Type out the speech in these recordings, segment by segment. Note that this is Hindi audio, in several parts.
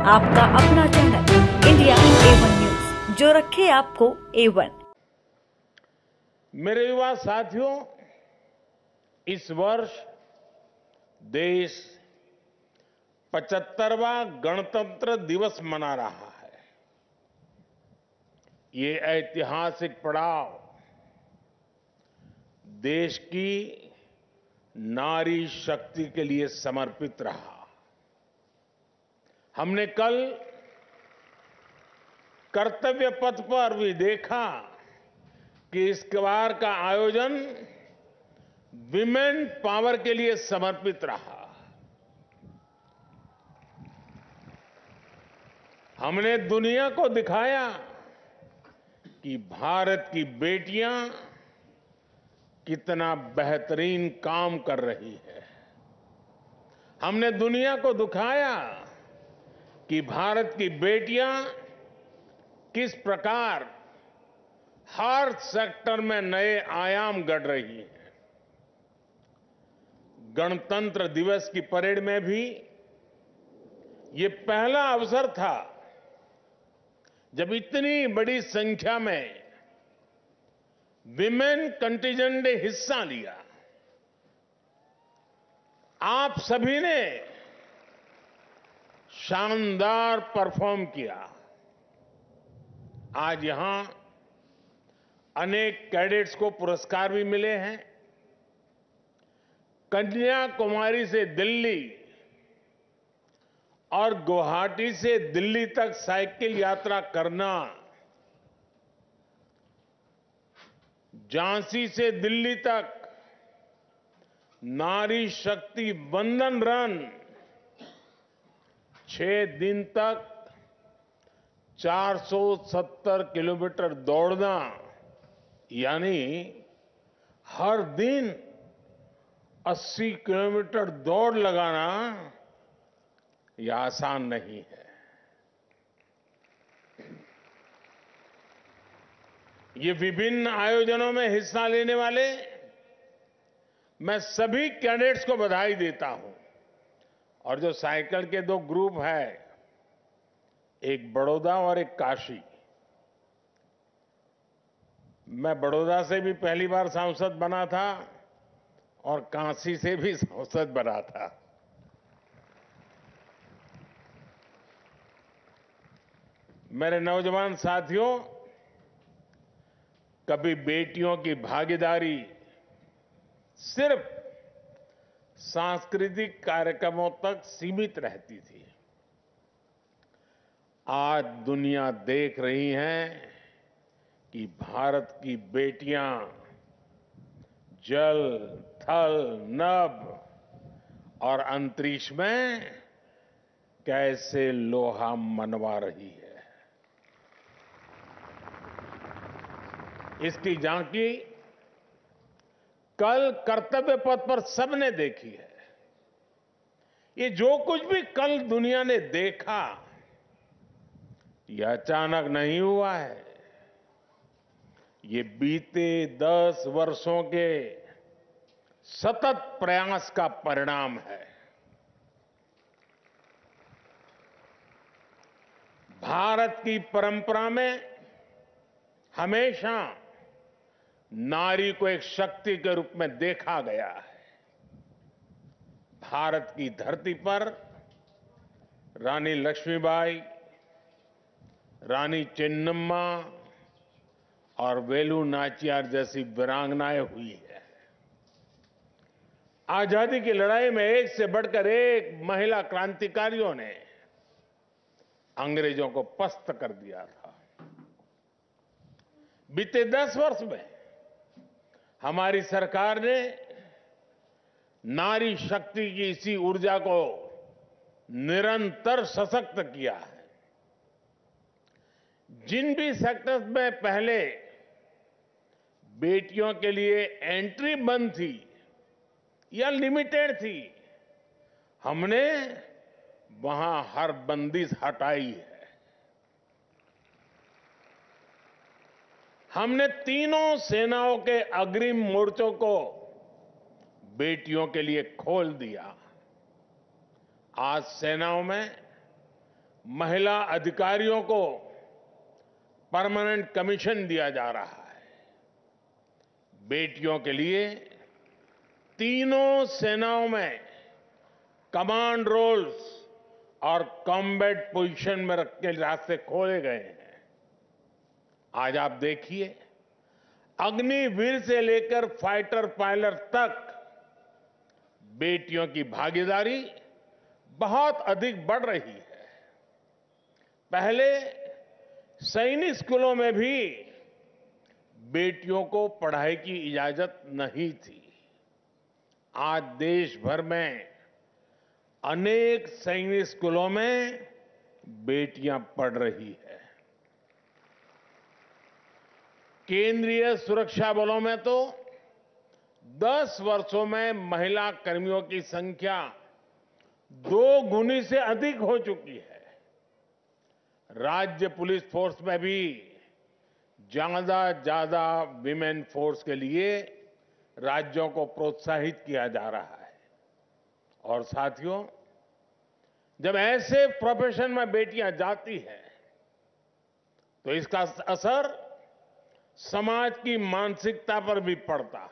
आपका अपना चैनल इंडिया A1 न्यूज, जो रखे आपको A1। मेरे युवा साथियों, इस वर्ष देश 75वां गणतंत्र दिवस मना रहा है। ये ऐतिहासिक पड़ाव देश की नारी शक्ति के लिए समर्पित रहा। हमने कल कर्तव्य पथ पर भी देखा कि इस बार का आयोजन विमेन पावर के लिए समर्पित रहा। हमने दुनिया को दिखाया कि भारत की बेटियां कितना बेहतरीन काम कर रही है। हमने दुनिया को दिखाया कि भारत की बेटियां किस प्रकार हर सेक्टर में नए आयाम गढ़ रही हैं। गणतंत्र दिवस की परेड में भी ये पहला अवसर था जब इतनी बड़ी संख्या में विमेन कंटिजेंट ने हिस्सा लिया। आप सभी ने शानदार परफॉर्म किया। आज यहां अनेक कैडेट्स को पुरस्कार भी मिले हैं। कन्याकुमारी से दिल्ली और गुवाहाटी से दिल्ली तक साइकिल यात्रा करना, झांसी से दिल्ली तक नारी शक्ति वंदन रन, 6 दिन तक 470 किलोमीटर दौड़ना, यानी हर दिन 80 किलोमीटर दौड़ लगाना, यह आसान नहीं है। ये विभिन्न आयोजनों में हिस्सा लेने वाले मैं सभी कैडेट्स को बधाई देता हूं। और जो साइकिल के 2 ग्रुप है, एक बड़ौदा और एक काशी। मैं बड़ौदा से भी पहली बार सांसद बना था और काशी से भी सांसद बना था। मेरे नौजवान साथियों, कभी बेटियों की भागीदारी सिर्फ सांस्कृतिक कार्यक्रमों तक सीमित रहती थी। आज दुनिया देख रही है कि भारत की बेटियां जल, थल, नभ और अंतरिक्ष में कैसे लोहा मनवा रही है। इसकी झांकी कल कर्तव्य पथ पर सबने देखी है। ये जो कुछ भी कल दुनिया ने देखा, यह अचानक नहीं हुआ है। ये बीते 10 वर्षों के सतत प्रयास का परिणाम है। भारत की परंपरा में हमेशा नारी को एक शक्ति के रूप में देखा गया है। भारत की धरती पर रानी लक्ष्मीबाई, रानी चेन्नम्मा और वेलु नाचियार जैसी वीरांगनाएं हुई है। आजादी की लड़ाई में एक से बढ़कर एक महिला क्रांतिकारियों ने अंग्रेजों को पस्त कर दिया था। बीते 10 वर्ष में हमारी सरकार ने नारी शक्ति की इसी ऊर्जा को निरंतर सशक्त किया है। जिन भी सेक्टर्स में पहले बेटियों के लिए एंट्री बंद थी या लिमिटेड थी, हमने वहां हर बंदिश हटाई है। हमने तीनों सेनाओं के अग्रिम मोर्चों को बेटियों के लिए खोल दिया। आज सेनाओं में महिला अधिकारियों को परमानेंट कमीशन दिया जा रहा है। बेटियों के लिए तीनों सेनाओं में कमांड रोल्स और कॉम्बैट पोजीशन में रख के रास्ते खोले गए हैं। आज आप देखिए, अग्निवीर से लेकर फाइटर पायलट तक बेटियों की भागीदारी बहुत अधिक बढ़ रही है। पहले सैनिक स्कूलों में भी बेटियों को पढ़ाई की इजाजत नहीं थी। आज देश भर में अनेक सैनिक स्कूलों में बेटियां पढ़ रही है। केंद्रीय सुरक्षा बलों में तो 10 वर्षों में महिला कर्मियों की संख्या 2 गुनी से अधिक हो चुकी है। राज्य पुलिस फोर्स में भी ज्यादा विमेन फोर्स के लिए राज्यों को प्रोत्साहित किया जा रहा है। और साथियों, जब ऐसे प्रोफेशन में बेटियां जाती हैं तो इसका असर समाज की मानसिकता पर भी पड़ता है।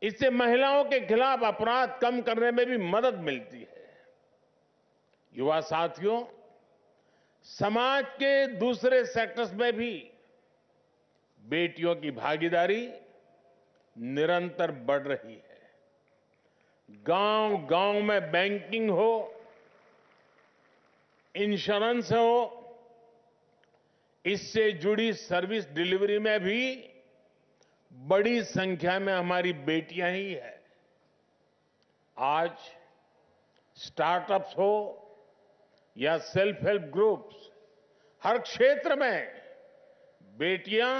इससे महिलाओं के खिलाफ अपराध कम करने में भी मदद मिलती है। युवा साथियों, समाज के दूसरे सेक्टर्स में भी बेटियों की भागीदारी निरंतर बढ़ रही है। गांव-गांव में बैंकिंग हो, इंश्योरेंस हो, इससे जुड़ी सर्विस डिलीवरी में भी बड़ी संख्या में हमारी बेटियां ही हैं। आज स्टार्टअप्स हो या सेल्फ हेल्प ग्रुप्स, हर क्षेत्र में बेटियां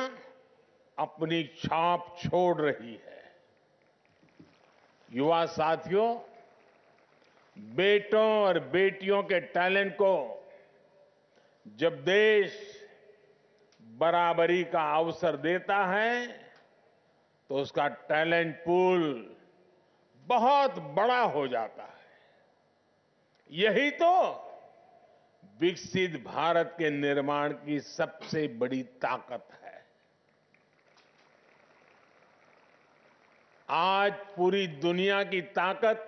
अपनी छाप छोड़ रही है। युवा साथियों, बेटों और बेटियों के टैलेंट को जब देश बराबरी का अवसर देता है तो उसका टैलेंट पूल बहुत बड़ा हो जाता है। यही तो विकसित भारत के निर्माण की सबसे बड़ी ताकत है। आज पूरी दुनिया की ताकत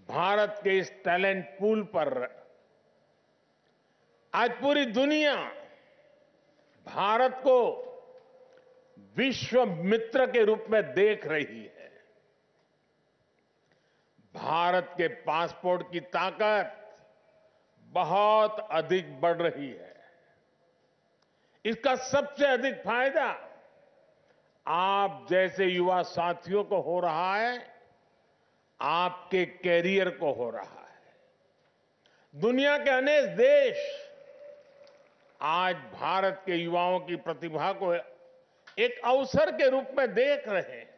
भारत के इस टैलेंट पूल पर। आज पूरी दुनिया भारत को विश्व मित्र के रूप में देख रही है। भारत के पासपोर्ट की ताकत बहुत अधिक बढ़ रही है। इसका सबसे अधिक फायदा आप जैसे युवा साथियों को हो रहा है, आपके कैरियर को हो रहा है। दुनिया के अनेक देश आज भारत के युवाओं की प्रतिभा को एक अवसर के रूप में देख रहे हैं।